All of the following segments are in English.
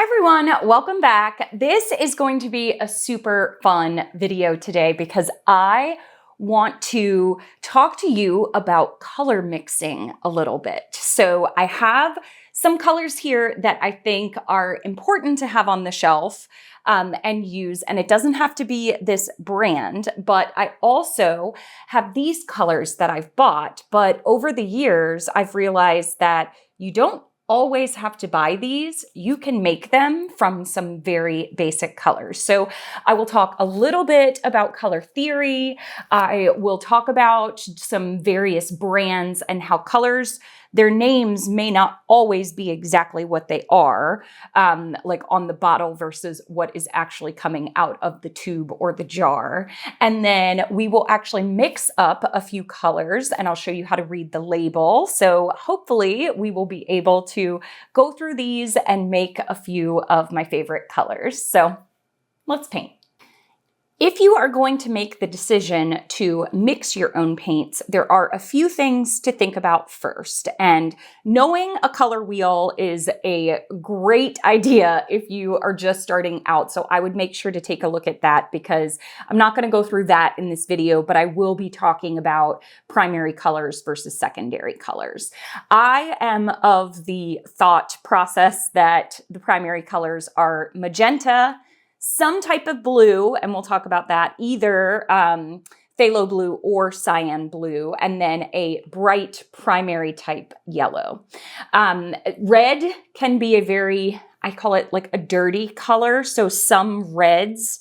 Hi everyone, welcome back. This is going to be a super fun video today because I want to talk to you about color mixing a little bit. So I have some colors here that I think are important to have on the shelf and use, and it doesn't have to be this brand, but I also have these colors that I've bought, but over the years I've realized that you don't always have to buy these. You can make them from some very basic colors. So I will talk a little bit about color theory. I will talk about some various brands and how colors, their names may not always be exactly what they are, like on the bottle versus what is actually coming out of the tube or the jar. And then we will actually mix up a few colors and I'll show you how to read the label. So hopefully we will be able to go through these and make a few of my favorite colors. So let's paint. If you are going to make the decision to mix your own paints, there are a few things to think about first. And knowing a color wheel is a great idea if you are just starting out. So I would make sure to take a look at that because I'm not going to go through that in this video, but I will be talking about primary colors versus secondary colors. I am of the thought process that the primary colors are magenta, some type of blue, and we'll talk about that, either phthalo blue or cyan blue, and then a bright primary type yellow. Red can be a very, I call it like a dirty color. So some reds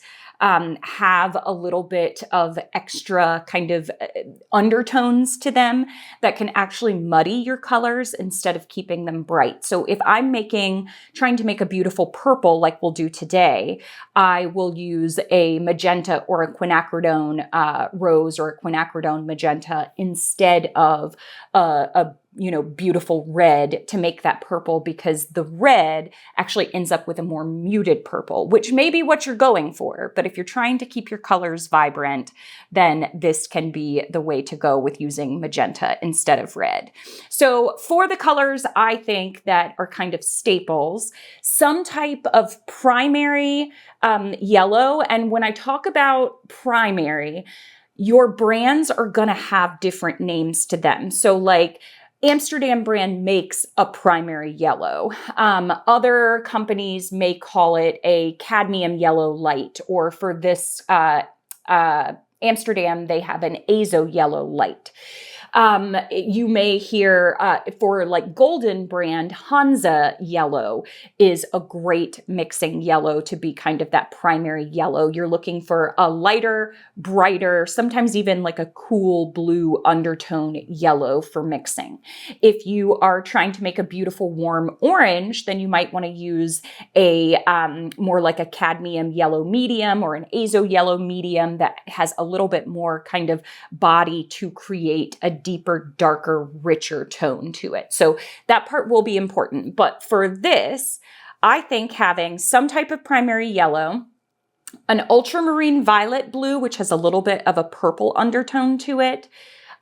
have a little bit of extra kind of undertones to them that can actually muddy your colors instead of keeping them bright. So if I'm trying to make a beautiful purple like we'll do today, I will use a magenta or a quinacridone rose or a quinacridone magenta instead of a beautiful red to make that purple, because the red actually ends up with a more muted purple, which may be what you're going for. But if you're trying to keep your colors vibrant, then this can be the way to go with using magenta instead of red. So for the colors I think that are kind of staples, some type of primary yellow. And when I talk about primary, your brands are going to have different names to them. So like Amsterdam brand makes a primary yellow. Other companies may call it a cadmium yellow light, or for this Amsterdam, they have an azo yellow light. You may hear for like Golden brand, Hansa yellow is a great mixing yellow to be kind of that primary yellow. You're looking for a lighter, brighter, sometimes even like a cool blue undertone yellow for mixing. If you are trying to make a beautiful warm orange, then you might want to use a more like a cadmium yellow medium or an azo yellow medium that has a little bit more kind of body to create a deeper, darker, richer tone to it. So that part will be important. But for this, I think having some type of primary yellow, an ultramarine violet blue, which has a little bit of a purple undertone to it,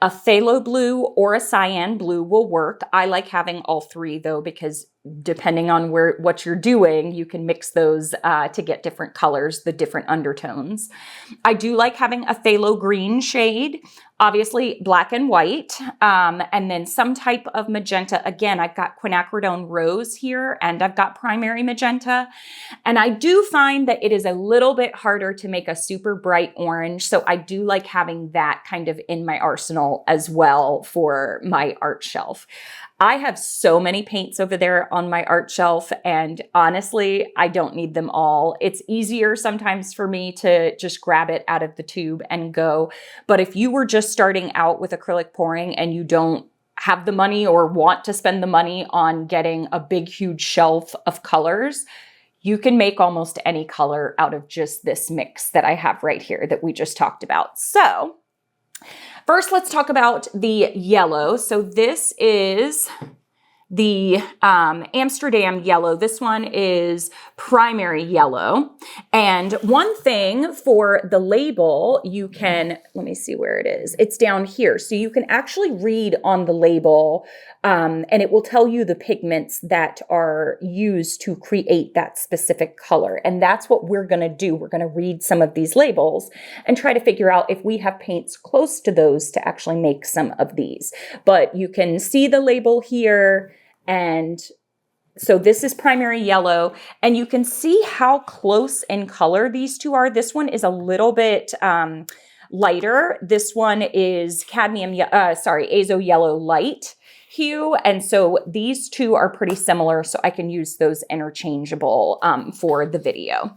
a phthalo blue or a cyan blue will work. I like having all three though, because depending on what you're doing, you can mix those to get different colors, the different undertones. I do like having a phthalo green shade, obviously black and white, and then some type of magenta. Again, I've got quinacridone rose here and I've got primary magenta. And I do find that it is a little bit harder to make a super bright orange. So I do like having that kind of in my arsenal as well for my art shelf. I have so many paints over there on my art shelf, and honestly, I don't need them all. It's easier sometimes for me to just grab it out of the tube and go. But if you were just starting out with acrylic pouring and you don't have the money or want to spend the money on getting a big, huge shelf of colors, you can make almost any color out of just this mix that I have right here that we just talked about. So first, let's talk about the yellow. So this is the Amsterdam yellow. This one is primary yellow. And one thing for the label, you can, let me see where it is. It's down here. So you can actually read on the label And it will tell you the pigments that are used to create that specific color. And that's what we're going to do. We're going to read some of these labels and try to figure out if we have paints close to those to actually make some of these. But you can see the label here, and so this is primary yellow, and you can see how close in color these two are. This one is a little bit lighter. This one is azo yellow light hue. And so these two are pretty similar, so I can use those interchangeable for the video.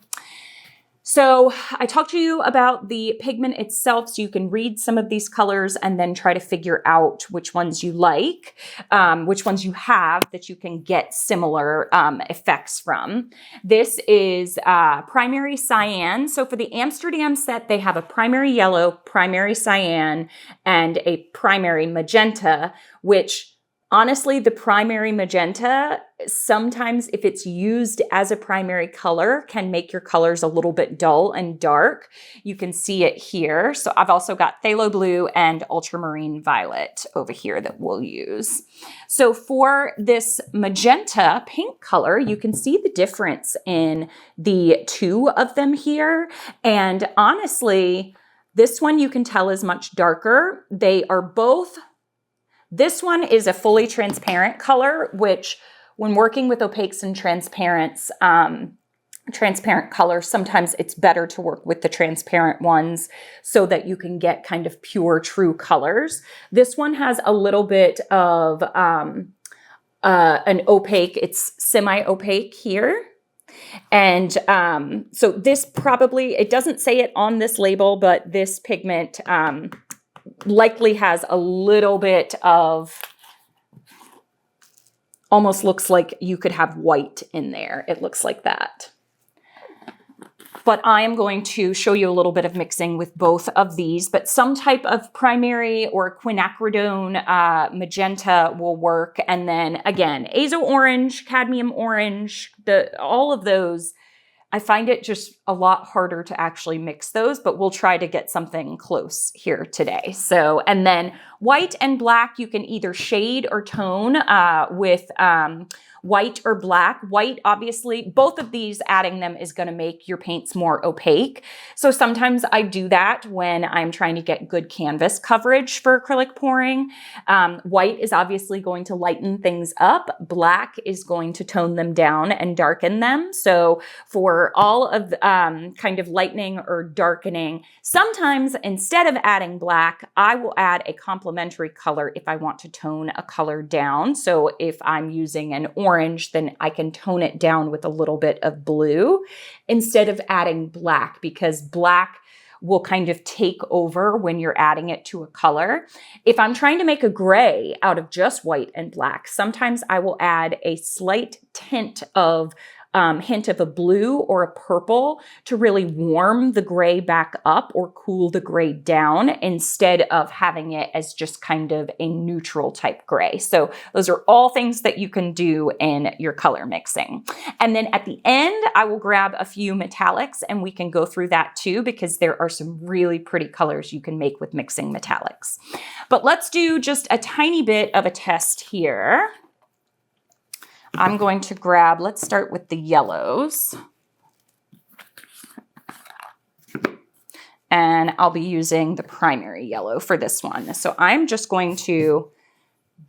So I talked to you about the pigment itself, so you can read some of these colors and then try to figure out which ones you like, which ones you have that you can get similar effects from. This is primary cyan. So for the Amsterdam set, they have a primary yellow, primary cyan, and a primary magenta, which honestly, the primary magenta, sometimes if it's used as a primary color, can make your colors a little bit dull and dark. You can see it here. So I've also got phthalo blue and ultramarine violet over here that we'll use. So for this magenta paint color, you can see the difference in the two of them here. And honestly, this one you can tell is much darker. They are both. This one is a fully transparent color, which when working with opaques and transparent colors, sometimes it's better to work with the transparent ones so that you can get kind of pure, true colors. This one has a little bit of an opaque, it's semi-opaque here. And so this probably, it doesn't say it on this label, but this pigment likely has a little bit of, almost looks like you could have white in there. It looks like that. But I am going to show you a little bit of mixing with both of these, but some type of primary or quinacridone magenta will work. And then again, azo orange, cadmium orange, all of those, I find it just a lot harder to actually mix those, but we'll try to get something close here today. So, and then white and black, you can either shade or tone with white or black. White, obviously, both of these, adding them is going to make your paints more opaque. So sometimes I do that when I'm trying to get good canvas coverage for acrylic pouring. White is obviously going to lighten things up. Black is going to tone them down and darken them. So for all of kind of lightening or darkening, sometimes instead of adding black, I will add a complementary color if I want to tone a color down. So if I'm using an orange, then I can tone it down with a little bit of blue instead of adding black, because black will kind of take over when you're adding it to a color. If I'm trying to make a gray out of just white and black, sometimes I will add a slight tint of hint of a blue or a purple to really warm the gray back up or cool the gray down instead of having it as just kind of a neutral type gray. So those are all things that you can do in your color mixing. And then at the end, I will grab a few metallics and we can go through that too, because there are some really pretty colors you can make with mixing metallics. But let's do just a tiny bit of a test here. I'm going to grab, let's start with the yellows. And I'll be using the primary yellow for this one. So I'm just going to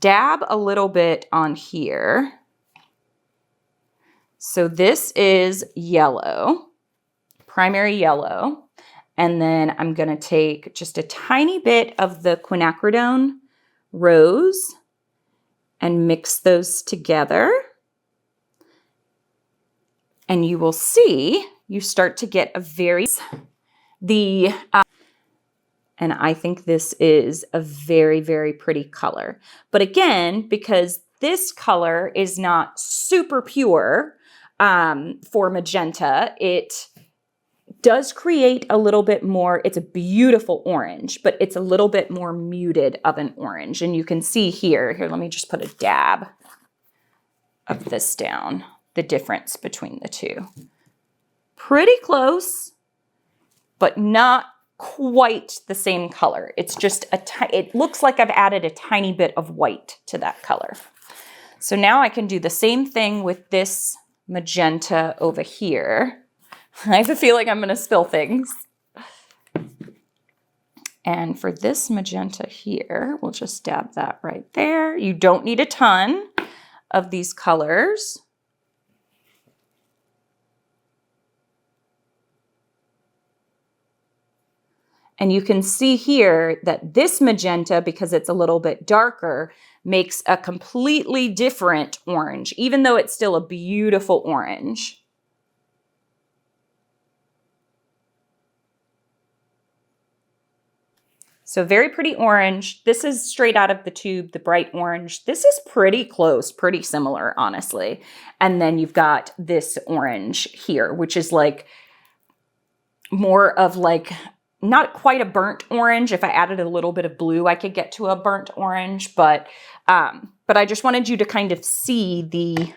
dab a little bit on here. So this is yellow, primary yellow. And then I'm going to take just a tiny bit of the quinacridone rose and mix those together. And you will see, you start to get a very, and I think this is a very, very pretty color. But again, because this color is not super pure for magenta, it does create a little bit more, it's a beautiful orange, but it's a little bit more muted of an orange. And you can see here, let me just put a dab of this down. The difference between the two. Pretty close, but not quite the same color. It's just it looks like I've added a tiny bit of white to that color. So now I can do the same thing with this magenta over here. I have a feeling I'm going to spill things. And for this magenta here, we'll just dab that right there. You don't need a ton of these colors. And you can see here that this magenta, because it's a little bit darker, makes a completely different orange, even though it's still a beautiful orange. So very pretty orange. This is straight out of the tube, the bright orange. This is pretty close, pretty similar, honestly. And then you've got this orange here, which is like more of like, not quite a burnt orange. If I added a little bit of blue, I could get to a burnt orange, but I just wanted you to kind of see the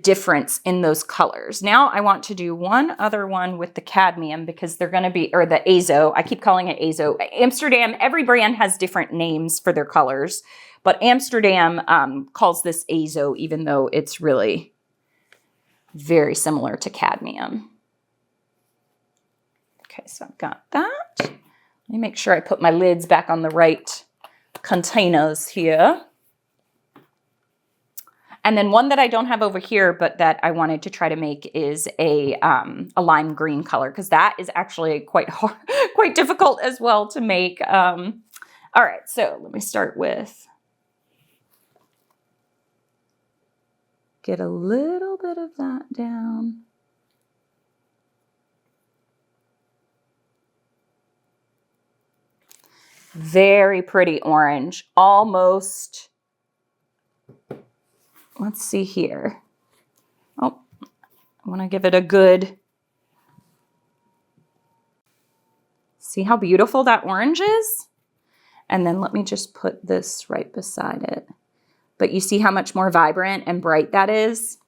difference in those colors. Now I want to do one other one with the cadmium because they're going to be, or the azo. I keep calling it azo. Amsterdam, every brand has different names for their colors, but Amsterdam calls this azo, even though it's really very similar to cadmium. Okay, so I've got that. Let me make sure I put my lids back on the right containers here. And then one that I don't have over here, but that I wanted to try to make is a lime green color, because that is actually quite hard, quite difficult as well to make. All right, so let me start with, get a little bit of that down. Very pretty orange, almost, let's see here. Oh, I want to give it a good, see how beautiful that orange is? And then let me just put this right beside it. But you see how much more vibrant and bright that is?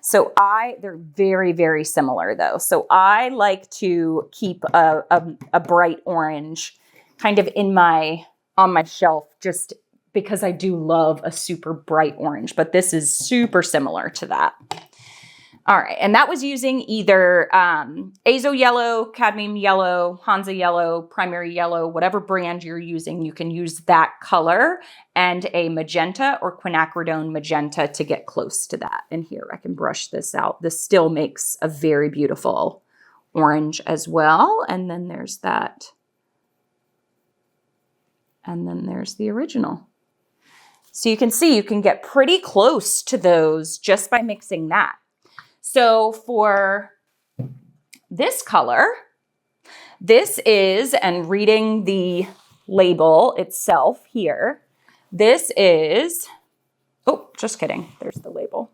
So they're very, very similar though. So I like to keep a bright orange kind of on my shelf, just because I do love a super bright orange, but this is super similar to that. All right, and that was using either azo yellow, cadmium yellow, Hansa yellow, primary yellow, whatever brand you're using, you can use that color and a magenta or quinacridone magenta to get close to that. And here, I can brush this out. This still makes a very beautiful orange as well. And then there's that. And then there's the original. So you can see you can get pretty close to those just by mixing that. So for this color, this is, and reading the label itself here, this is, oh, just kidding, there's the label.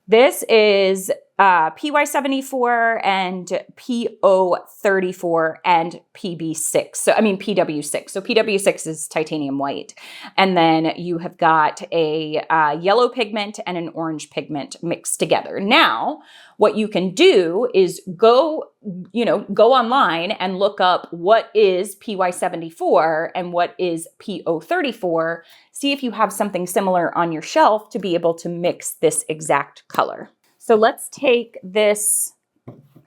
This is PY74 and PO34 and PB6. So, I mean, PW6. So PW6 is titanium white. And then you have got a yellow pigment and an orange pigment mixed together. Now, what you can do is go online and look up what is PY74 and what is PO34. See if you have something similar on your shelf to be able to mix this exact color. So let's take this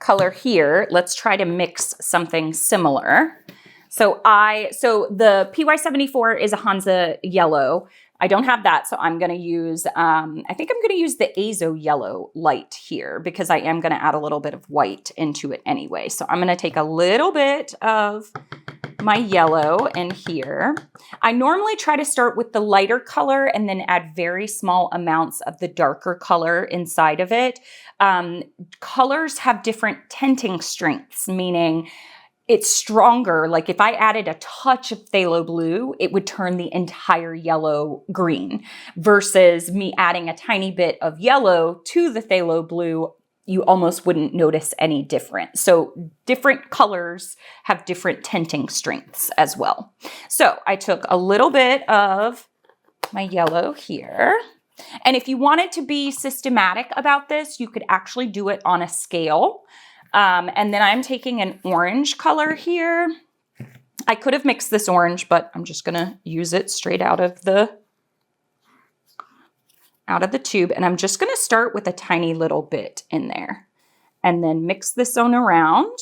color here. Let's try to mix something similar. So the PY74 is a Hansa yellow. I don't have that, so I'm going to use, I think I'm going to use the azo yellow light here because I am going to add a little bit of white into it anyway. So I'm going to take a little bit of my yellow in here. I normally try to start with the lighter color and then add very small amounts of the darker color inside of it. Colors have different tinting strengths, meaning it's stronger. Like if I added a touch of phthalo blue, it would turn the entire yellow green, versus me adding a tiny bit of yellow to the phthalo blue, you almost wouldn't notice any difference. So different colors have different tinting strengths as well. So I took a little bit of my yellow here. And if you wanted to be systematic about this, you could actually do it on a scale. And then I'm taking an orange color here. I could have mixed this orange, but I'm just gonna use it straight out of the tube. And I'm just gonna start with a tiny little bit in there and then mix this on around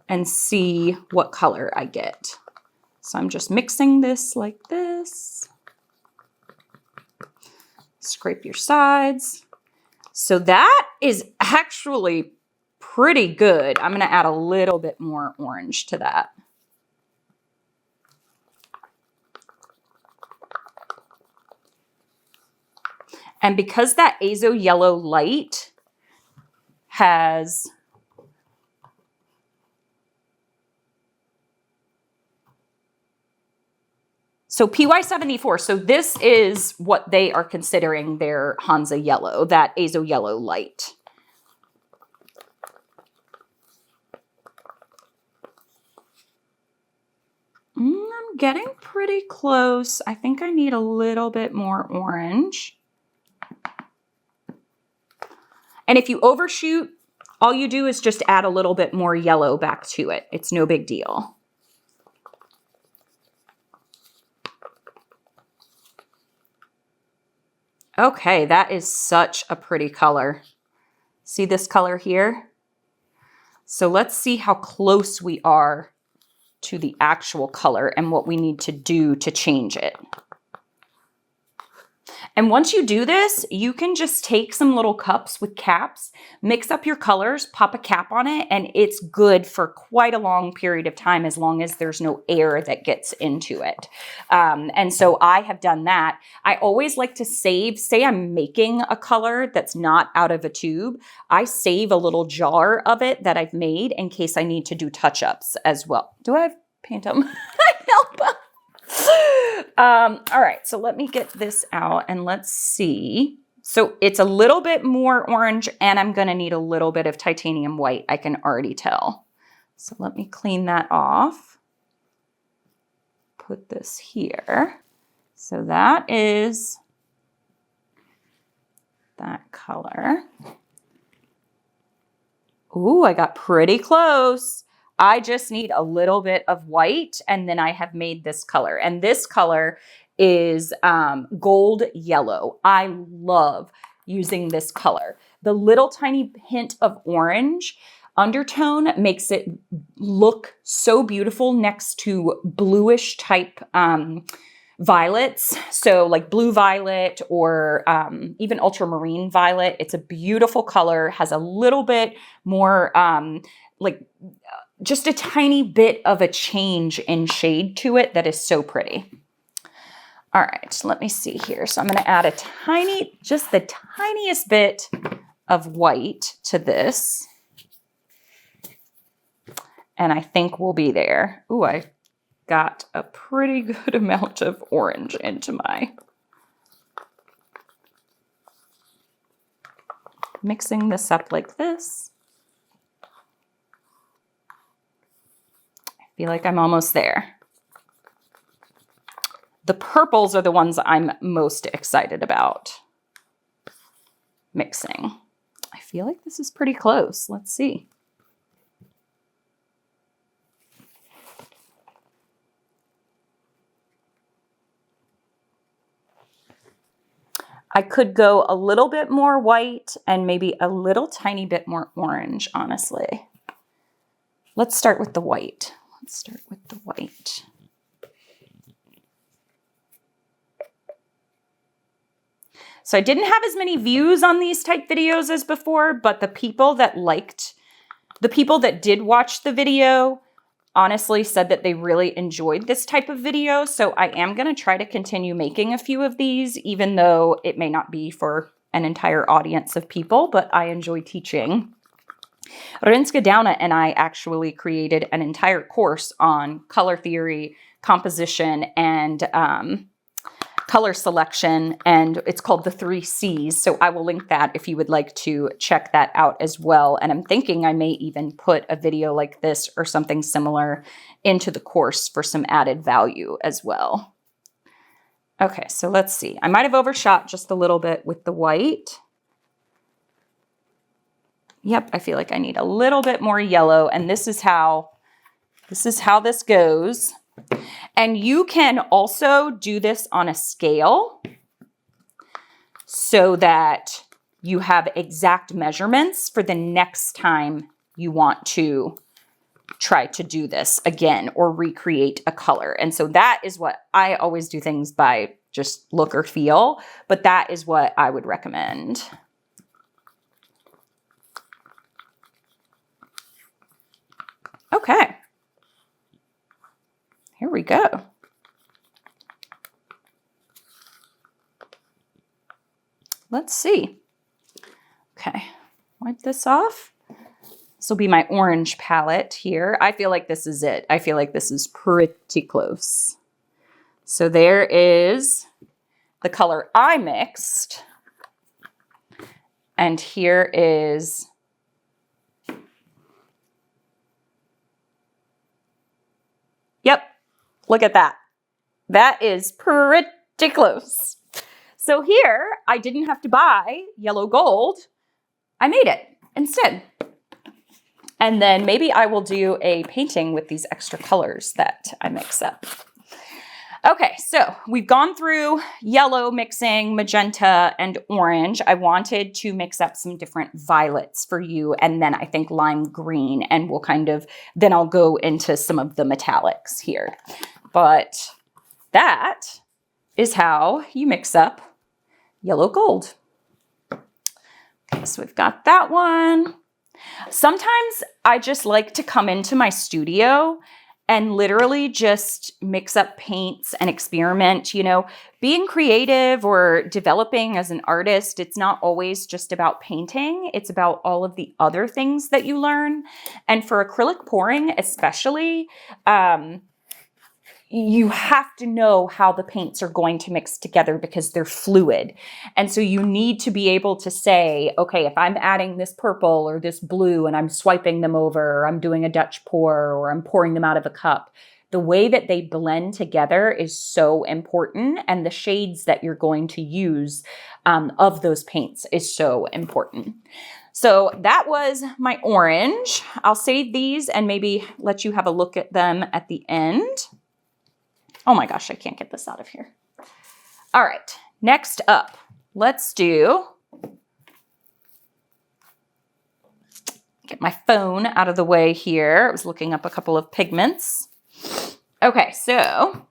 and see what color I get. So I'm just mixing this like this. Scrape your sides. So that is actually pretty good. I'm gonna add a little bit more orange to that. And because that azo yellow light has so PY74, so this is what they are considering their Hansa yellow, that azo yellow light. I'm getting pretty close. I think I need a little bit more orange. And if you overshoot, all you do is just add a little bit more yellow back to it. It's no big deal. Okay, that is such a pretty color. See this color here? So let's see how close we are to the actual color and what we need to do to change it. And once you do this, you can just take some little cups with caps, mix up your colors, pop a cap on it, and it's good for quite a long period of time as long as there's no air that gets into it. And so I have done that. I always like to save, say I'm making a color that's not out of a tube, I save a little jar of it that I've made in case I need to do touch-ups as well. Do I have paint on my elbow? All right, so let me get this out and let's see. So it's a little bit more orange and I'm gonna need a little bit of titanium white, I can already tell. So let me clean that off. Put this here. So that is that color. Ooh, I got pretty close. I just need a little bit of white and then I have made this color. And this color is gold yellow. I love using this color. The little tiny hint of orange undertone makes it look so beautiful next to bluish type violets. So like blue violet or even ultramarine violet. It's a beautiful color, has a little bit more just a tiny bit of a change in shade to it that is so pretty. All right, let me see here. So I'm going to add just the tiniest bit of white to this. And I think we'll be there. Ooh, I got a pretty good amount of orange into my mixing this up like this. Feel like I'm almost there. The purples are the ones I'm most excited about mixing. I feel like this is pretty close. Let's see. I could go a little bit more white and maybe a little tiny bit more orange, honestly. Let's start with the white. Let's start with the white. So I didn't have as many views on these type videos as before, but the people that did watch the video honestly said that they really enjoyed this type of video. So I am going to try to continue making a few of these, even though it may not be for an entire audience of people, but I enjoy teaching. Renske Dauna and I actually created an entire course on color theory, composition, and color selection, and it's called the 3 C's. So I will link that if you would like to check that out as well. And I'm thinking I may even put a video like this or something similar into the course for some added value as well. Okay, so let's see. I might have overshot just a little bit with the white. Yep, I feel like I need a little bit more yellow, and this is how this goes. And you can also do this on a scale so that you have exact measurements for the next time you want to try to do this again or recreate a color. And so that is what I always do, things by just look or feel, but that is what I would recommend. Okay. Here we go. Let's see. Okay, wipe this off. This will be my orange palette here. I feel like this is it. I feel like this is pretty close. So there is the color I mixed. And here is yep, look at that. That is pretty close. So here, I didn't have to buy yellow gold. I made it instead. And then maybe I will do a painting with these extra colors that I mix up. Okay, so we've gone through yellow mixing, magenta, and orange. I wanted to mix up some different violets for you, and then I think lime green, and we'll then I'll go into some of the metallics here. But that is how you mix up yellow gold. Okay, so we've got that one. Sometimes I just like to come into my studio and literally just mix up paints and experiment. You know, being creative or developing as an artist, it's not always just about painting. It's about all of the other things that you learn. And for acrylic pouring especially, you have to know how the paints are going to mix together because they're fluid. And so you need to be able to say, okay, if I'm adding this purple or this blue and I'm swiping them over, or I'm doing a Dutch pour, or I'm pouring them out of a cup, the way that they blend together is so important. And the shades that you're going to use of those paints is so important. So that was my orange. I'll save these and maybe let you have a look at them at the end. Oh my gosh, I can't get this out of here. All right, next up, let's get my phone out of the way here. I was looking up a couple of pigments. Okay, so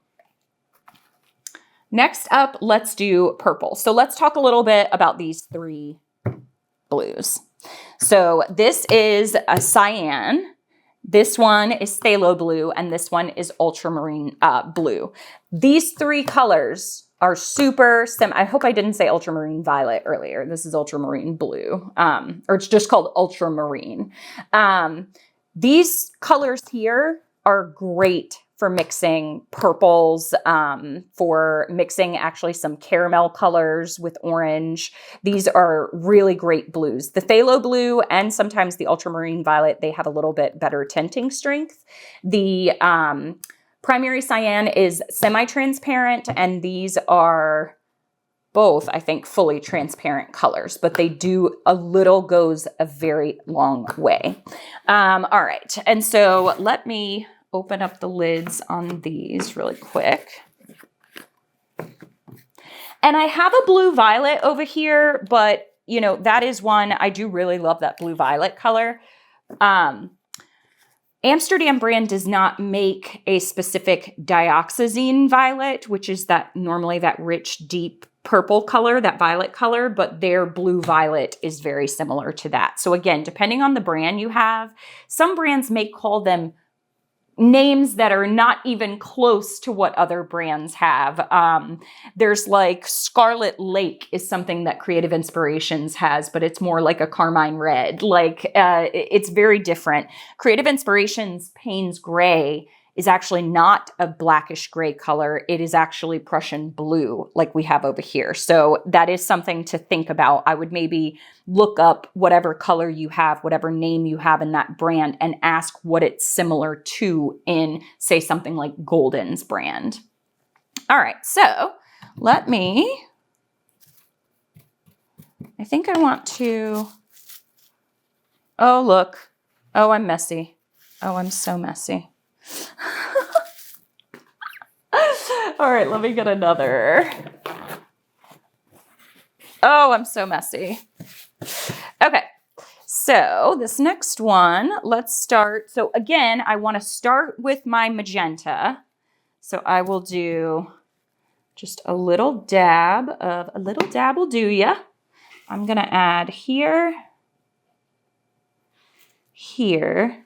next up, let's do purple. So let's talk a little bit about these three blues. So this is a cyan. This one is phthalo blue, and this one is ultramarine blue. These three colors are super I hope I didn't say ultramarine violet earlier. This is ultramarine blue, or it's just called ultramarine. These colors here are great for mixing purples, for mixing actually some caramel colors with orange. These are really great blues. The phthalo blue and sometimes the ultramarine violet, they have a little bit better tinting strength. The primary cyan is semi-transparent, and these are both, I think, fully transparent colors, but they do goes a very long way. All right, and so let me open up the lids on these really quick. And I have a blue violet over here, but you know, that is one, I do really love that blue violet color. Amsterdam brand does not make a specific dioxazine violet, which is normally that rich, deep purple color, that violet color, but their blue violet is very similar to that. So again, depending on the brand you have, some brands may call them names that are not even close to what other brands have. There's like Scarlet Lake is something that Creative Inspirations has, but it's more like a carmine red. Like it's very different. Creative Inspirations Payne's Gray is actually not a blackish gray color. It is actually Prussian blue like we have over here. So that is something to think about. I would maybe look up whatever color you have, whatever name you have in that brand, and ask what it's similar to in, say, something like Golden's brand. All right, so I think I want to, oh, look. Oh, I'm messy. Oh, I'm so messy. All right, let me get another. Oh, I'm so messy. Okay, so this next one, let's start. So again, I want to start with my magenta. So I will do just a little dab will do ya. I'm going to add here, here,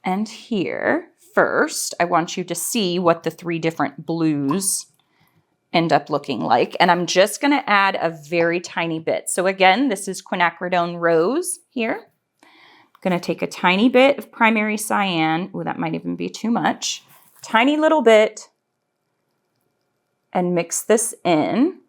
and here. First, I want you to see what the three different blues end up looking like. And I'm just going to add a very tiny bit. So again, this is quinacridone rose here. I'm going to take a tiny bit of primary cyan. Oh, that might even be too much. Tiny little bit. And mix this in.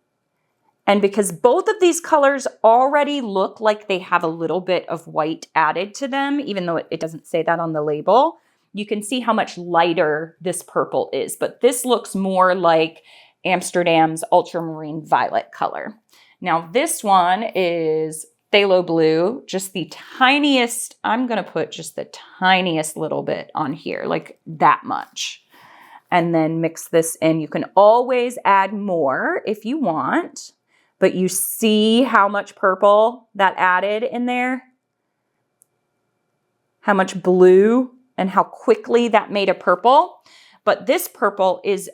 And because both of these colors already look like they have a little bit of white added to them, even though it doesn't say that on the label, you can see how much lighter this purple is. But this looks more like Amsterdam's ultramarine violet color. Now this one is phthalo blue, just the tiniest, I'm going to put just the tiniest little bit on here, like that much. And then mix this in. You can always add more if you want, but you see how much purple that added in there? How much blue and how quickly that made a purple. But this purple is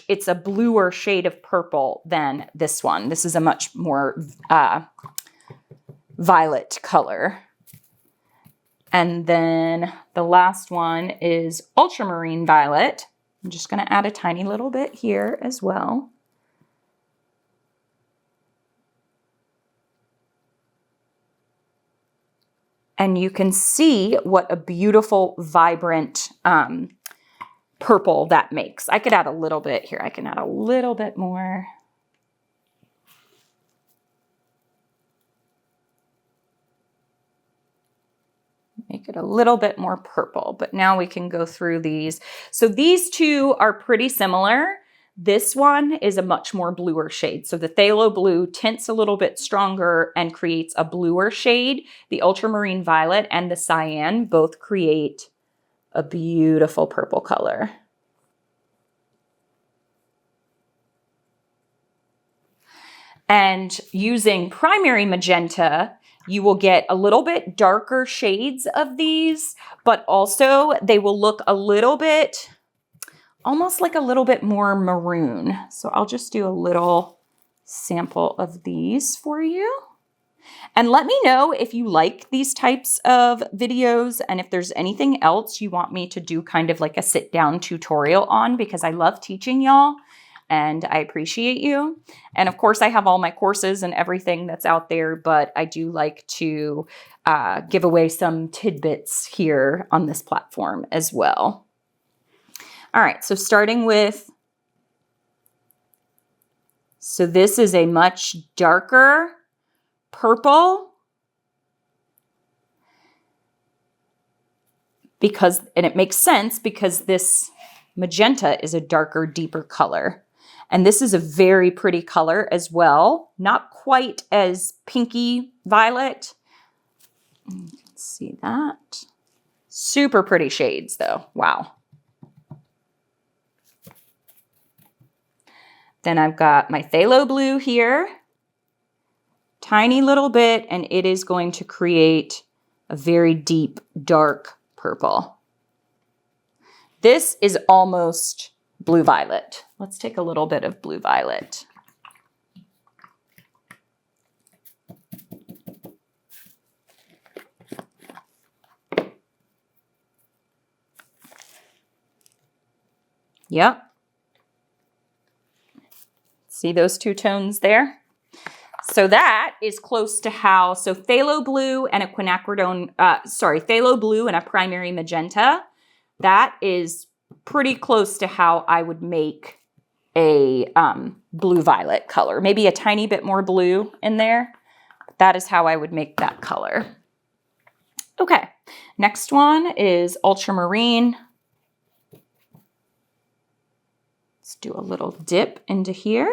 it's a bluer shade of purple than this one. This is a much more violet color. And then the last one is ultramarine violet. I'm just going to add a tiny little bit here as well. And you can see what a beautiful, vibrant purple that makes. I could add a little bit here. I can add a little bit more. Make it a little bit more purple, but now we can go through these. So these two are pretty similar. This one is a much more bluer shade. So the phthalo blue tints a little bit stronger and creates a bluer shade. The ultramarine violet and the cyan both create a beautiful purple color. And using primary magenta, you will get a little bit darker shades of these, but also they will look a little bit, almost like a little bit more maroon. So I'll just do a little sample of these for you. And let me know if you like these types of videos and if there's anything else you want me to do kind of like a sit down tutorial on, because I love teaching y'all. And I appreciate you. And of course, I have all my courses and everything that's out there, but I do like to give away some tidbits here on this platform as well. All right, so starting with, so this is a much darker purple because, and it makes sense because this magenta is a darker, deeper color. And this is a very pretty color as well. Not quite as pinky violet. You can see that. Super pretty shades though. Wow. Then I've got my phthalo blue here. Tiny little bit, and it is going to create a very deep, dark purple. This is almost blue violet. Let's take a little bit of blue violet. Yep. See those two tones there? So that is close to how, so phthalo blue and a quinacridone, phthalo blue and a primary magenta, that is pretty close to how I would make a blue violet color. Maybe a tiny bit more blue in there. That is how I would make that color. Okay, next one is ultramarine. Let's do a little dip into here.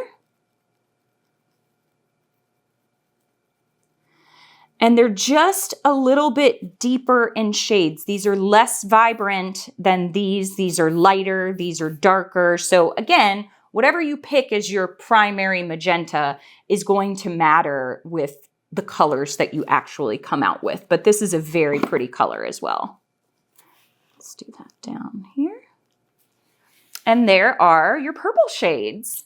And they're just a little bit deeper in shades. These are less vibrant than these. These are lighter, these are darker. So again, whatever you pick as your primary magenta is going to matter with the colors that you actually come out with. But this is a very pretty color as well. Let's do that down here. And there are your purple shades.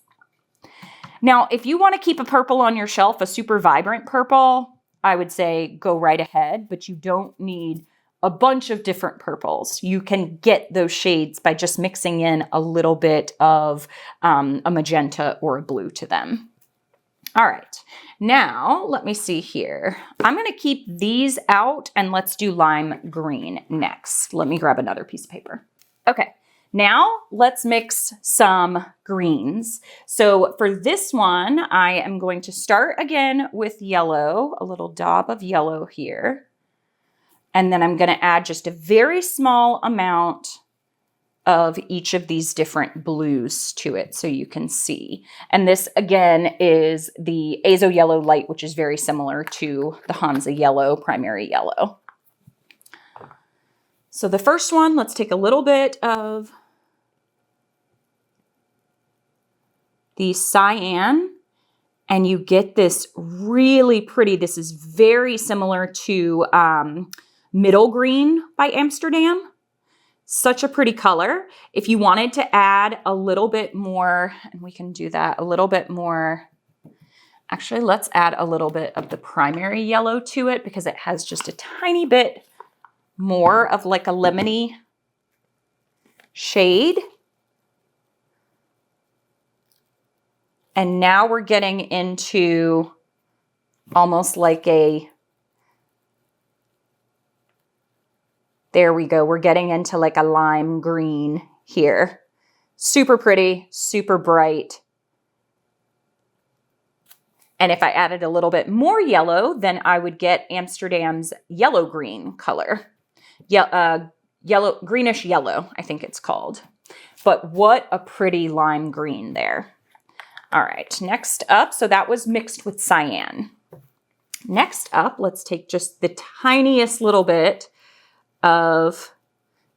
Now, if you want to keep a purple on your shelf, a super vibrant purple, I would say go right ahead, but you don't need a bunch of different purples. You can get those shades by just mixing in a little bit of a magenta or a blue to them. All right, now let me see here. I'm going to keep these out and let's do lime green next. Let me grab another piece of paper. Okay. Now let's mix some greens. So for this one, I am going to start again with yellow, a little daub of yellow here. And then I'm going to add just a very small amount of each of these different blues to it so you can see. And this again is the Azo Yellow Light, which is very similar to the Hansa Yellow, Primary Yellow. So the first one, let's take a little bit of the cyan, and you get this really pretty, this is very similar to Middle Green by Amsterdam. Such a pretty color. If you wanted to add a little bit more, and we can do that, a little bit more, actually let's add a little bit of the primary yellow to it because it has just a tiny bit more of like a lemony shade. And now we're getting into almost like a, there we go. We're getting into like a lime green here. Super pretty, super bright. And if I added a little bit more yellow, then I would get Amsterdam's yellow green color. Yellow, greenish yellow, I think it's called. But what a pretty lime green there. All right, next up, so that was mixed with cyan. Next up, let's take just the tiniest little bit of,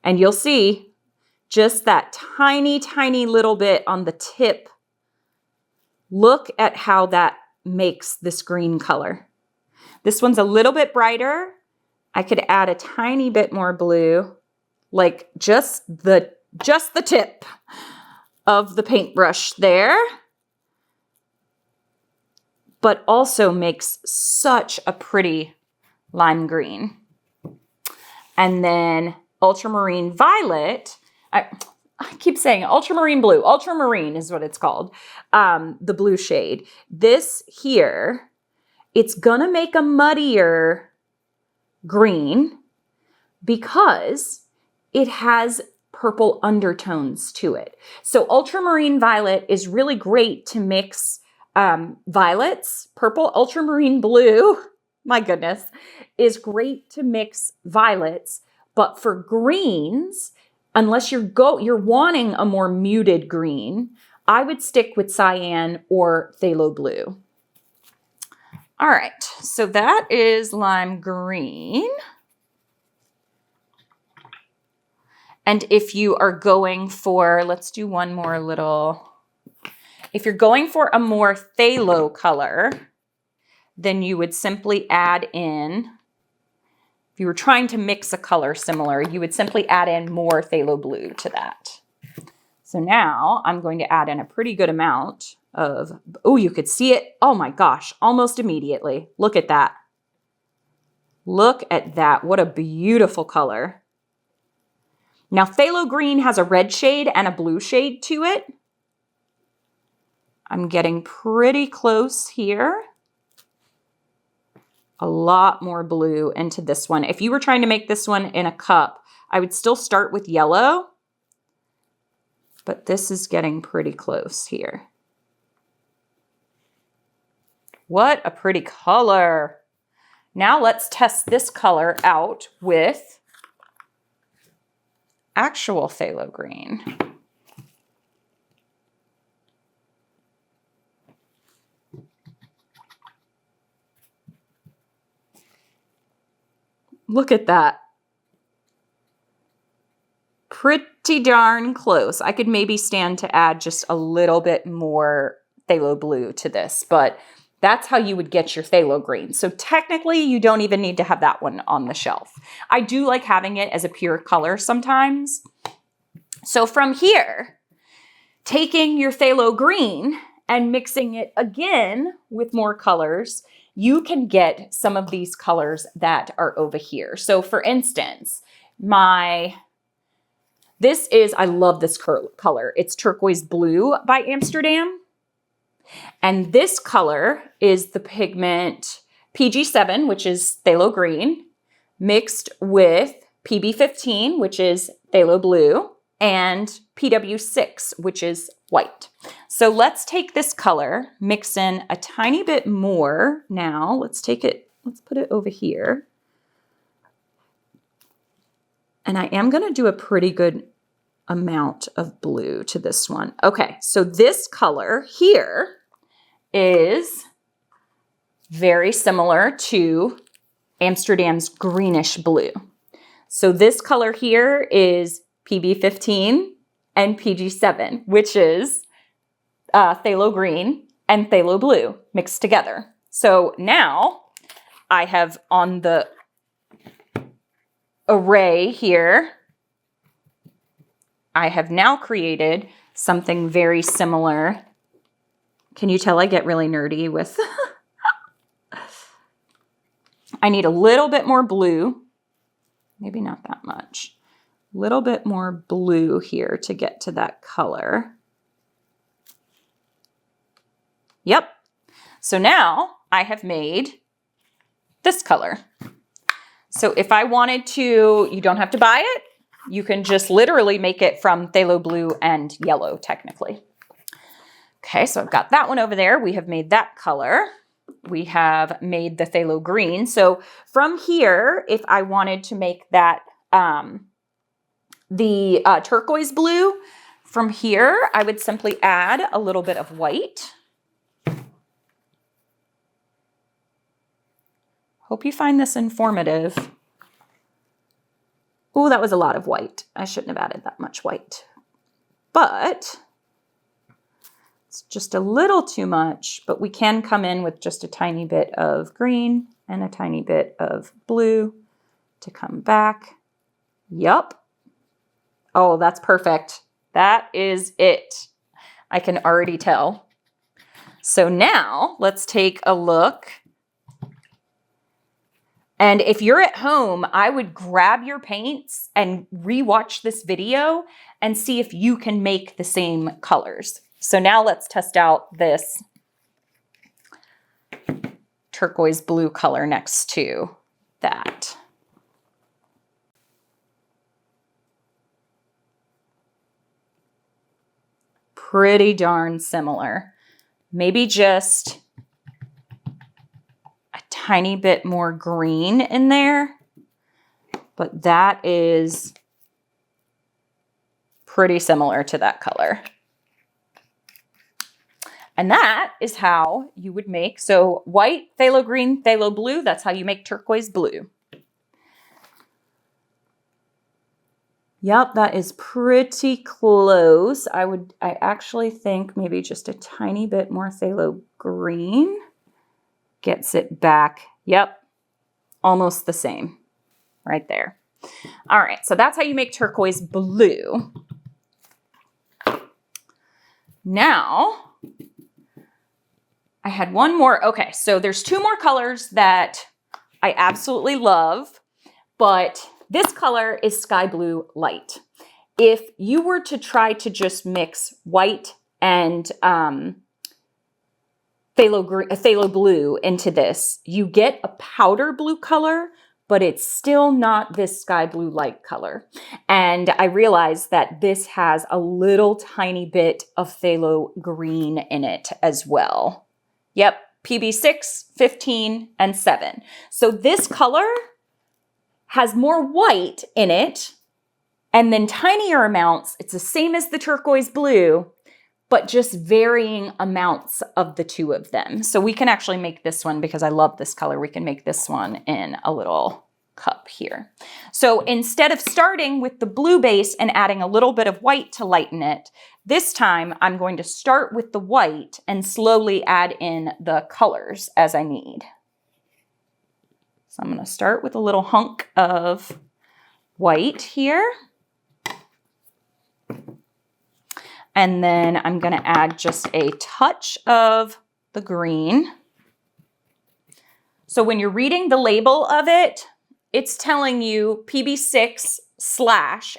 and you'll see just that tiny, tiny little bit on the tip. Look at how that makes this green color. This one's a little bit brighter. I could add a tiny bit more blue, like just the tip of the paintbrush there. But also makes such a pretty lime green. And then ultramarine violet, I keep saying ultramarine blue, ultramarine is what it's called, the blue shade. This here, it's gonna make a muddier green because it has purple undertones to it. So ultramarine violet is really great to mix violets, purple, ultramarine blue, my goodness, is great to mix violets, but for greens, unless you're wanting a more muted green, I would stick with cyan or phthalo blue. All right, so that is lime green. And if you are going for, let's do one more little, if you're going for a more phthalo color, then you would simply add in, if you were trying to mix a color similar, you would simply add in more phthalo blue to that. So now I'm going to add in a pretty good amount of, oh, you could see it. Oh my gosh, almost immediately. Look at that. Look at that. What a beautiful color. Now, phthalo green has a red shade and a blue shade to it. I'm getting pretty close here. A lot more blue into this one. If you were trying to make this one in a cup, I would still start with yellow, but this is getting pretty close here. What a pretty color. Now let's test this color out with actual phthalo green. Look at that. Pretty darn close. I could maybe stand to add just a little bit more phthalo blue to this, but that's how you would get your phthalo green. So technically you don't even need to have that one on the shelf. I do like having it as a pure color sometimes. So from here, taking your phthalo green and mixing it again with more colors, you can get some of these colors that are over here. So for instance, I love this color. It's turquoise blue by Amsterdam. And this color is the pigment PG7, which is phthalo green, mixed with PB15, which is phthalo blue, and PW6, which is white. So let's take this color, mix in a tiny bit more now. Let's put it over here. And I am going to do a pretty good amount of blue to this one. Okay, so this color here is very similar to Amsterdam's greenish blue. So this color here is PB15 and PG7, which is phthalo green and phthalo blue mixed together. So now I have on the array here, I have now created something very similar. Can you tell I get really nerdy with? I need a little bit more blue, maybe not that much. A little bit more blue here to get to that color. Yep. So now I have made this color. So if I wanted to, you don't have to buy it. You can just literally make it from phthalo blue and yellow technically. Okay, so I've got that one over there. We have made that color. We have made the phthalo green. So from here, if I wanted to make that the turquoise blue, from here, I would simply add a little bit of white. Hope you find this informative. Oh, that was a lot of white. I shouldn't have added that much white, but it's just a little too much, but we can come in with just a tiny bit of green and a tiny bit of blue to come back. Yup. Oh, that's perfect. That is it. I can already tell. So now let's take a look. And if you're at home, I would grab your paints and rewatch this video and see if you can make the same colors. So now let's test out this turquoise blue color next to that. Pretty darn similar. Maybe just a tiny bit more green in there, but that is pretty similar to that color. And that is how you would make, so white, phthalo green, phthalo blue, that's how you make turquoise blue. Yep, that is pretty close. I actually think maybe just a tiny bit more phthalo green gets it back. Yep, almost the same right there. All right, so that's how you make turquoise blue. Now, I had one more. Okay, so there's two more colors that I absolutely love, but this color is sky blue light. If you were to try to just mix white and phthalo blue into this, you get a powder blue color, but it's still not this sky blue light color. And I realized that this has a little tiny bit of phthalo green in it as well. Yep, PB6, 15, and 7. So this color has more white in it, and then tinier amounts. It's the same as the turquoise blue, but just varying amounts of the two of them. So we can actually make this one, because I love this color, we can make this one in a little cup here. So instead of starting with the blue base and adding a little bit of white to lighten it, this time I'm going to start with the white and slowly add in the colors as I need. So I'm going to start with a little hunk of white here. And then I'm going to add just a touch of the green. So when you're reading the label of it, it's telling you PB6 /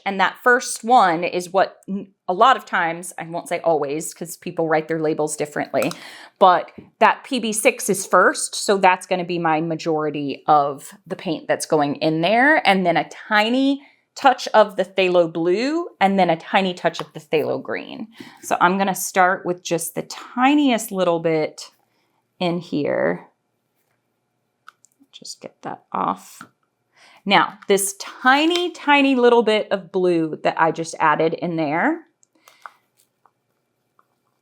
and that first one is what a lot of times, I won't say always because people write their labels differently, but that PB6 is first. So that's going to be my majority of the paint that's going in there. And then a tiny touch of the phthalo blue and then a tiny touch of the phthalo green. So I'm going to start with just the tiniest little bit in here. Just get that off. Now, this tiny, tiny little bit of blue that I just added in there,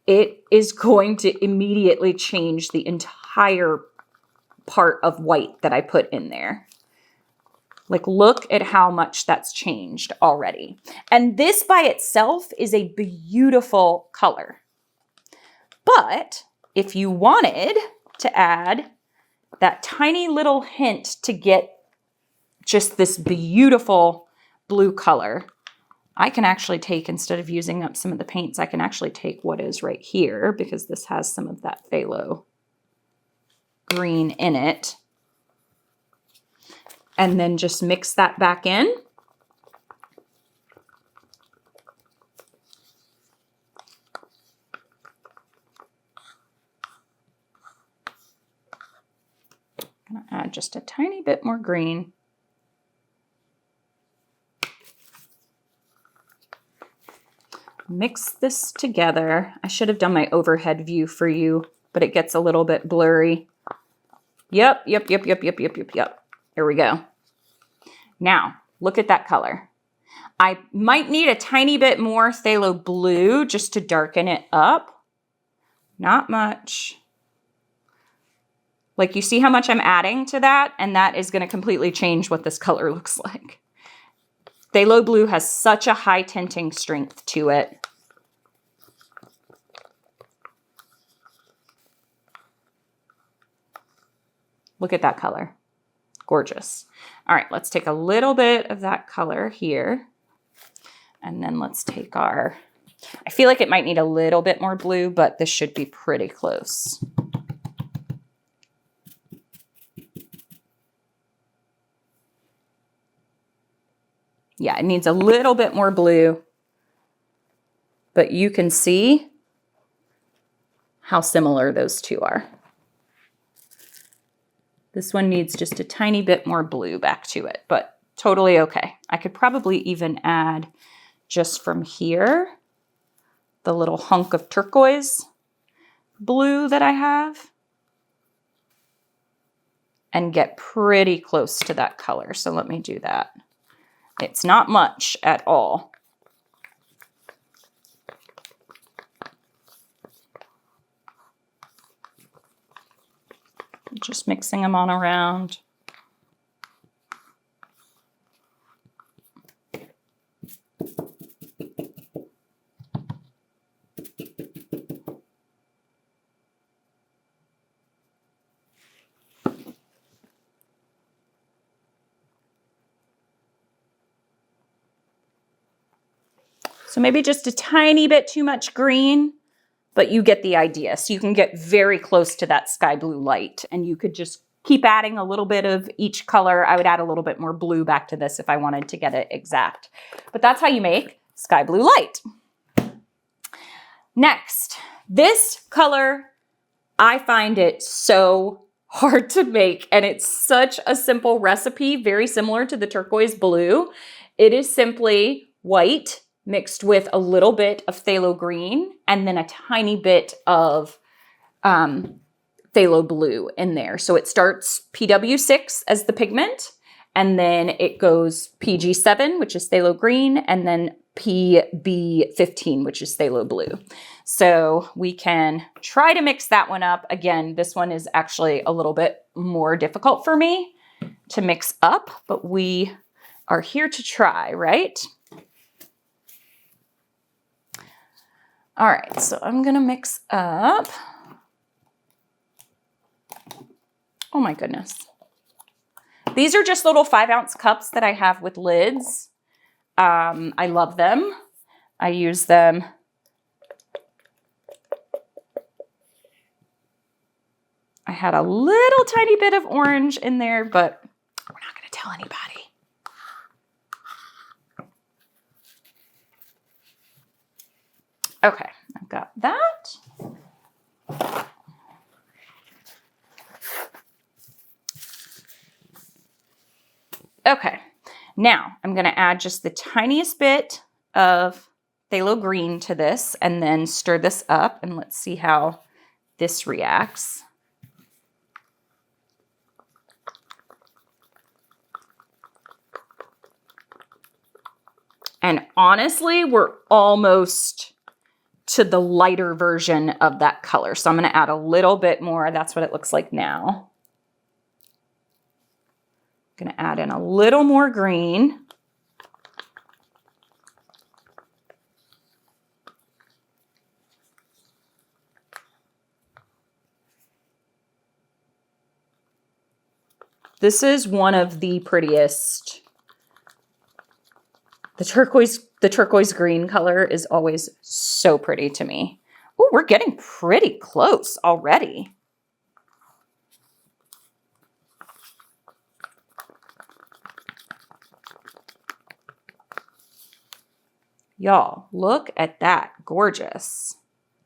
it is going to immediately change the entire part of white that I put in there. Like, look at how much that's changed already. And this by itself is a beautiful color. But if you wanted to add that tiny little hint to get just this beautiful blue color, I can actually take, instead of using up some of the paints, I can actually take what is right here because this has some of that phthalo green in it. And then just mix that back in. I'm going to add just a tiny bit more green. Mix this together. I should have done my overhead view for you, but it gets a little bit blurry. Yep. Here we go. Now, look at that color. I might need a tiny bit more phthalo blue just to darken it up. Not much. Like, you see how much I'm adding to that? And that is going to completely change what this color looks like. Phthalo blue has such a high tinting strength to it. Look at that color. Gorgeous. All right, let's take a little bit of that color here. And then let's take our, I feel like it might need a little bit more blue, but this should be pretty close. Yeah, it needs a little bit more blue, but you can see how similar those two are. This one needs just a tiny bit more blue back to it, but totally okay. I could probably even add just from here the little hunk of turquoise blue that I have and get pretty close to that color. So let me do that. It's not much at all. Just mixing them on around. So maybe just a tiny bit too much green, but you get the idea. So you can get very close to that sky blue light, and you could just keep adding a little bit of each color. I would add a little bit more blue back to this if I wanted to get it exact. But that's how you make sky blue light. Next, this color, I find it so hard to make, and it's such a simple recipe, very similar to the turquoise blue. It is simply white mixed with a little bit of phthalo green and then a tiny bit of phthalo blue in there. So it starts PW6 as the pigment, and then it goes PG7, which is phthalo green, and then PB15, which is phthalo blue. So we can try to mix that one up. Again, this one is actually a little bit more difficult for me to mix up, but we are here to try, right? All right, so I'm gonna mix up. Oh my goodness. These are just little 5-ounce cups that I have with lids. I love them. I use them. I had a little tiny bit of orange in there, but we're not gonna tell anybody. Okay, I've got that. Okay, now I'm gonna add just the tiniest bit of phthalo green to this and then stir this up, and let's see how this reacts. And honestly, we're almost to the lighter version of that color. So I'm gonna add a little bit more. That's what it looks like now. I'm gonna add in a little more green. This is one of the prettiest. The turquoise green color is always so pretty to me. Oh, we're getting pretty close already. Y'all, look at that. Gorgeous.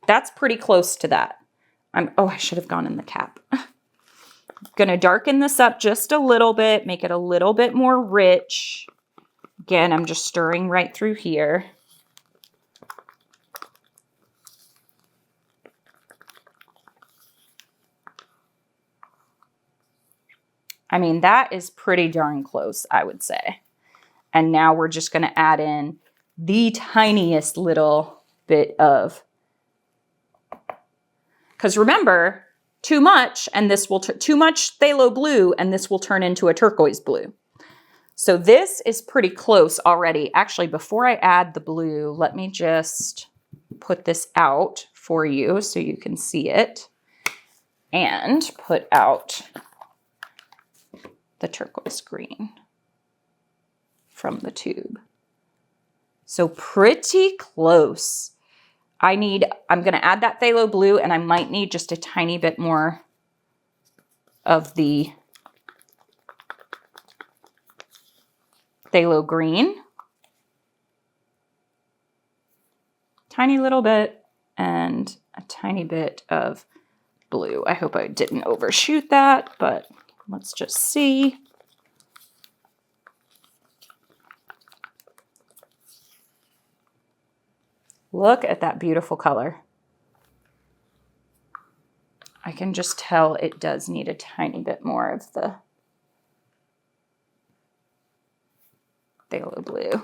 That's pretty close to that. Oh, I should have gone in the cap. Gonna darken this up just a little bit, make it a little bit more rich. Again, I'm just stirring right through here. I mean, that is pretty darn close, I would say. And now we're just gonna add in the tiniest little bit of, because remember, too much and this will, too much phthalo blue and this will turn into a turquoise blue. So this is pretty close already. Actually, before I add the blue, let me just put this out for you so you can see it and put out the turquoise green from the tube. So pretty close. I'm gonna add that phthalo blue and I might need just a tiny bit more of the phthalo green. Tiny little bit and a tiny bit of blue. I hope I didn't overshoot that, but let's just see. Look at that beautiful color. I can just tell it does need a tiny bit more of the phthalo blue.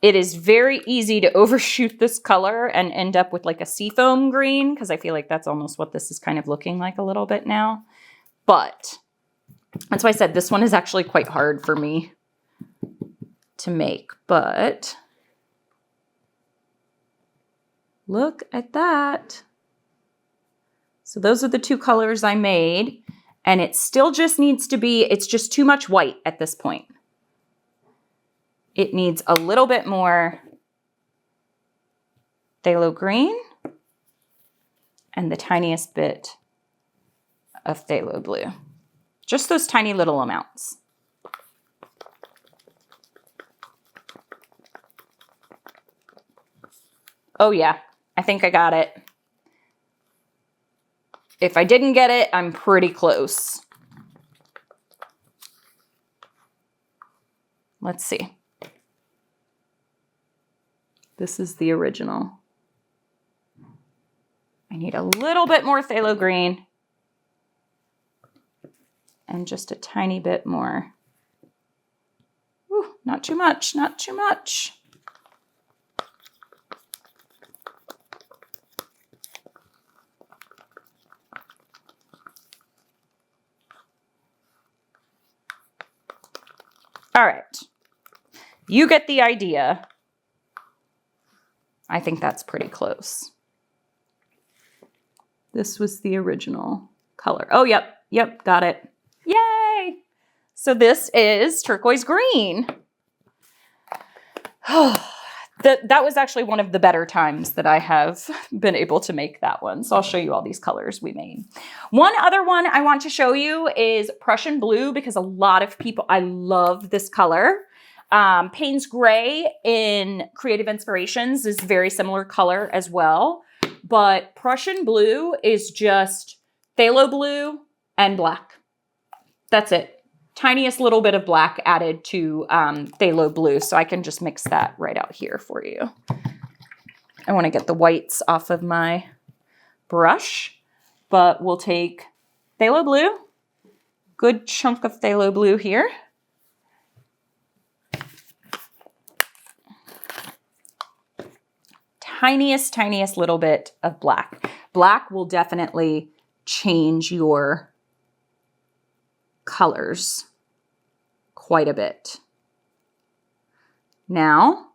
It is very easy to overshoot this color and end up with like a seafoam green, because I feel like that's almost what this is kind of looking like a little bit now. But that's why I said this one is actually quite hard for me to make, but look at that. So those are the two colors I made, and it still just needs to be, it's just too much white at this point. It needs a little bit more phthalo green and the tiniest bit of phthalo blue. Just those tiny little amounts. Oh yeah, I think I got it. If I didn't get it, I'm pretty close. Let's see. This is the original. I need a little bit more phthalo green and just a tiny bit more. Ooh, not too much, not too much. All right. You get the idea. I think that's pretty close. This was the original color. Oh, yep. Yep. Got it. Yay. So this is turquoise green. That was actually one of the better times that I have been able to make that one. So I'll show you all these colors we made. One other one I want to show you is Prussian blue, because a lot of people, I love this color. Payne's gray in Creative Inspirations is very similar color as well. But Prussian blue is just phthalo blue and black. That's it. Tiniest little bit of black added to phthalo blue. So I can just mix that right out here for you. I want to get the whites off of my brush, but we'll take phthalo blue, good chunk of phthalo blue here. Tiniest little bit of black. Black will definitely change your colors quite a bit. Now,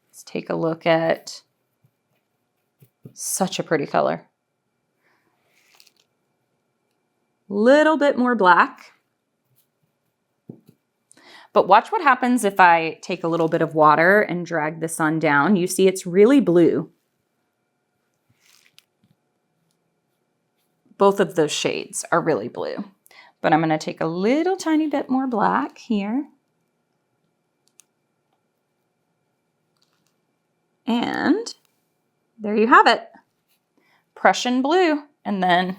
let's take a look at such a pretty color. Little bit more black. But watch what happens if I take a little bit of water and drag this on down. You see it's really blue. Both of those shades are really blue. But I'm going to take a little tiny bit more black here. And there you have it. Prussian blue. And then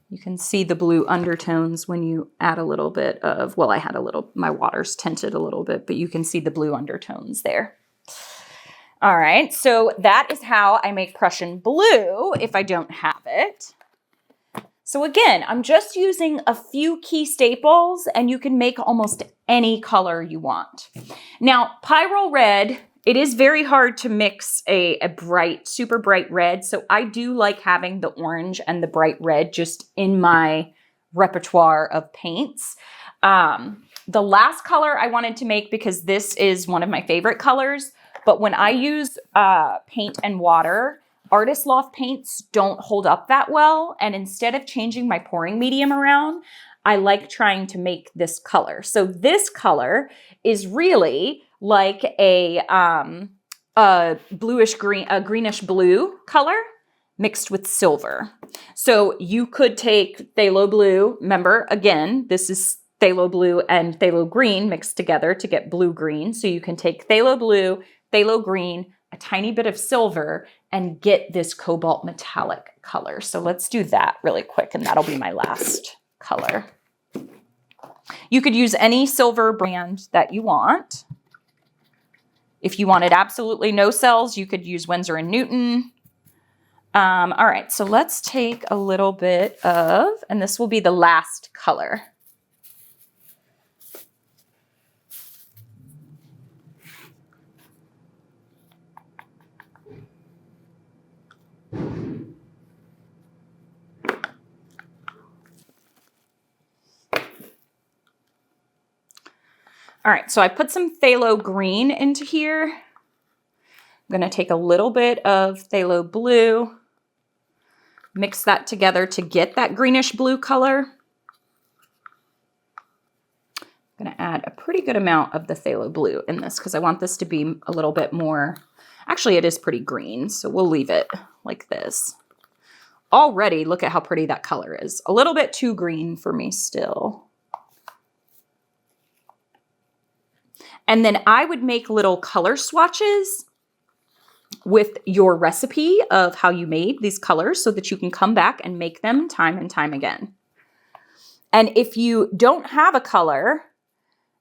you can see the blue undertones when you add a little bit of, well, I had a little, my water's tinted a little bit, but you can see the blue undertones there. All right, so that is how I make Prussian blue if I don't have it. So again, I'm just using a few key staples and you can make almost any color you want. Now, Pyrrole red, it is very hard to mix a bright, super bright red. So I do like having the orange and the bright red just in my repertoire of paints. The last color I wanted to make, because this is one of my favorite colors, but when I use paint and water, Artist Loft paints don't hold up that well. And instead of changing my pouring medium around, I like trying to make this color. So this color is really like a bluish green, a greenish blue color mixed with silver. So you could take phthalo blue. Remember, again, this is phthalo blue and phthalo green mixed together to get blue green. So you can take phthalo blue, phthalo green, a tiny bit of silver, and get this cobalt metallic color. So let's do that really quick, and that'll be my last color. You could use any silver brand that you want. If you wanted absolutely no cells, you could use Winsor & Newton. All right, so let's take a little bit of, and this will be the last color. All right, so I put some phthalo green into here. I'm going to take a little bit of phthalo blue, mix that together to get that greenish blue color. I'm going to add a pretty good amount of the phthalo blue in this because I want this to be a little bit more, actually it is pretty green, so we'll leave it like this. Already, look at how pretty that color is. A little bit too green for me still. And then I would make little color swatches with your recipe of how you made these colors so that you can come back and make them time and time again. And if you don't have a color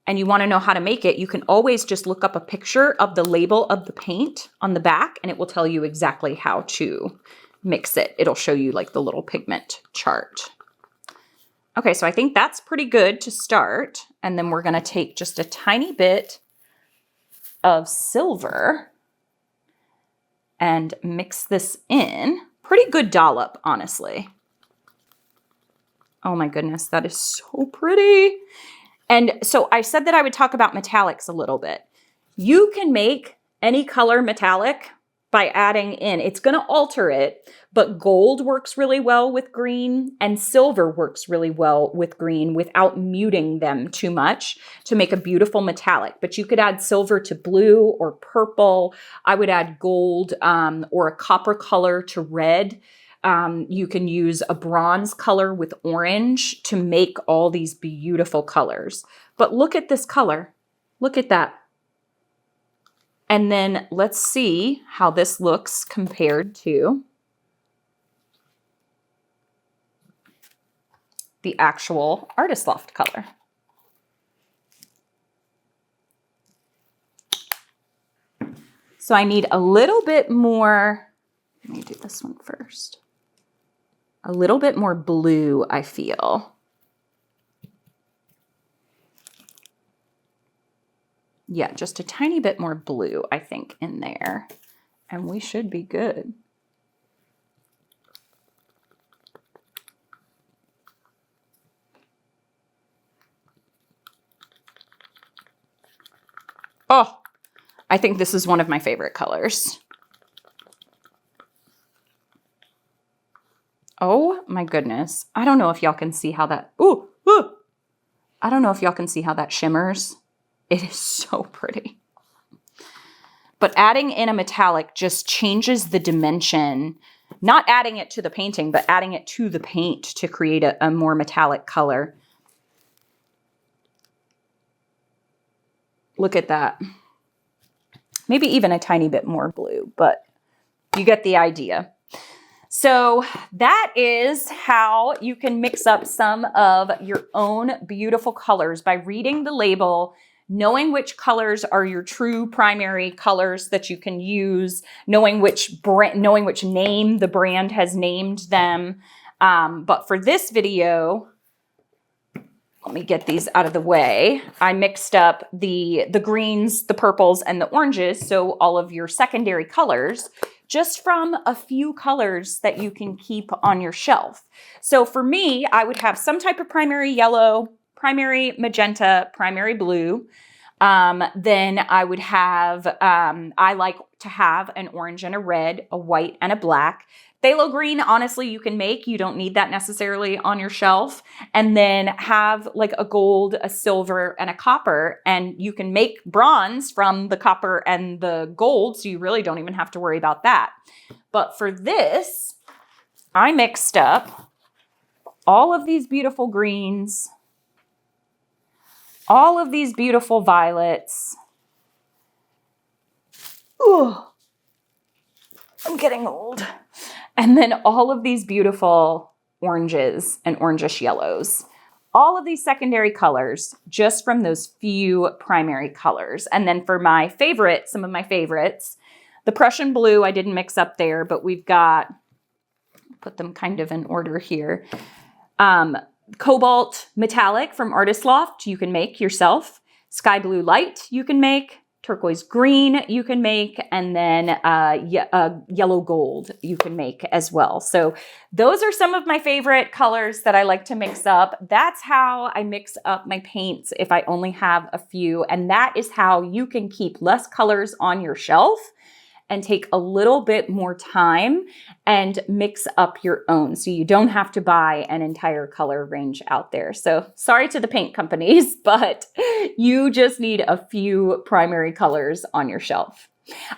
and you want to know how to make it, you can always just look up a picture of the label of the paint on the back and it will tell you exactly how to mix it. It'll show you like the little pigment chart. Okay, so I think that's pretty good to start. And then we're going to take just a tiny bit of silver and mix this in. Pretty good dollop, honestly. Oh my goodness, that is so pretty. And so I said that I would talk about metallics a little bit. You can make any color metallic by adding in. It's going to alter it, but gold works really well with green and silver works really well with green without muting them too much to make a beautiful metallic. But you could add silver to blue or purple. I would add gold or a copper color to red. You can use a bronze color with orange to make all these beautiful colors. But look at this color. Look at that. And then let's see how this looks compared to the actual Artist Loft color. So I need a little bit more, let me do this one first. A little bit more blue, I feel. Yeah, just a tiny bit more blue, I think, in there. And we should be good. Oh, I think this is one of my favorite colors. Oh my goodness. I don't know if y'all can see how that, I don't know if y'all can see how that shimmers. It is so pretty. But adding in a metallic just changes the dimension, not adding it to the painting, but adding it to the paint to create a more metallic color. Look at that. Maybe even a tiny bit more blue, but you get the idea. So that is how you can mix up some of your own beautiful colors by reading the label, knowing which colors are your true primary colors that you can use, knowing which name the brand has named them. But for this video, let me get these out of the way. I mixed up the greens, the purples, and the oranges, so all of your secondary colors, just from a few colors that you can keep on your shelf. So for me, I would have some type of primary yellow, primary magenta, primary blue. Then I would have, I like to have an orange and a red, a white and a black. Phthalo green, honestly, you can make. You don't need that necessarily on your shelf. And then have like a gold, a silver, and a copper. And you can make bronze from the copper and the gold, so you really don't even have to worry about that. But for this, I mixed up all of these beautiful greens, all of these beautiful violets. Ooh, I'm getting old. And then all of these beautiful oranges and orangish yellows. All of these secondary colors just from those few primary colors. And then for my favorite, some of my favorites, the Prussian blue I didn't mix up there, but we've got, put them kind of in order here. Cobalt metallic from Artist Loft, you can make yourself. Sky blue light, you can make. Turquoise green, you can make. And then yellow gold, you can make as well. So those are some of my favorite colors that I like to mix up. That's how I mix up my paints if I only have a few. And that is how you can keep less colors on your shelf and take a little bit more time and mix up your own, so you don't have to buy an entire color range out there. So sorry to the paint companies, but you just need a few primary colors on your shelf.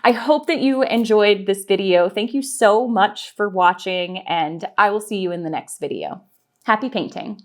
I hope that you enjoyed this video. Thank you so much for watching, and I will see you in the next video. Happy painting.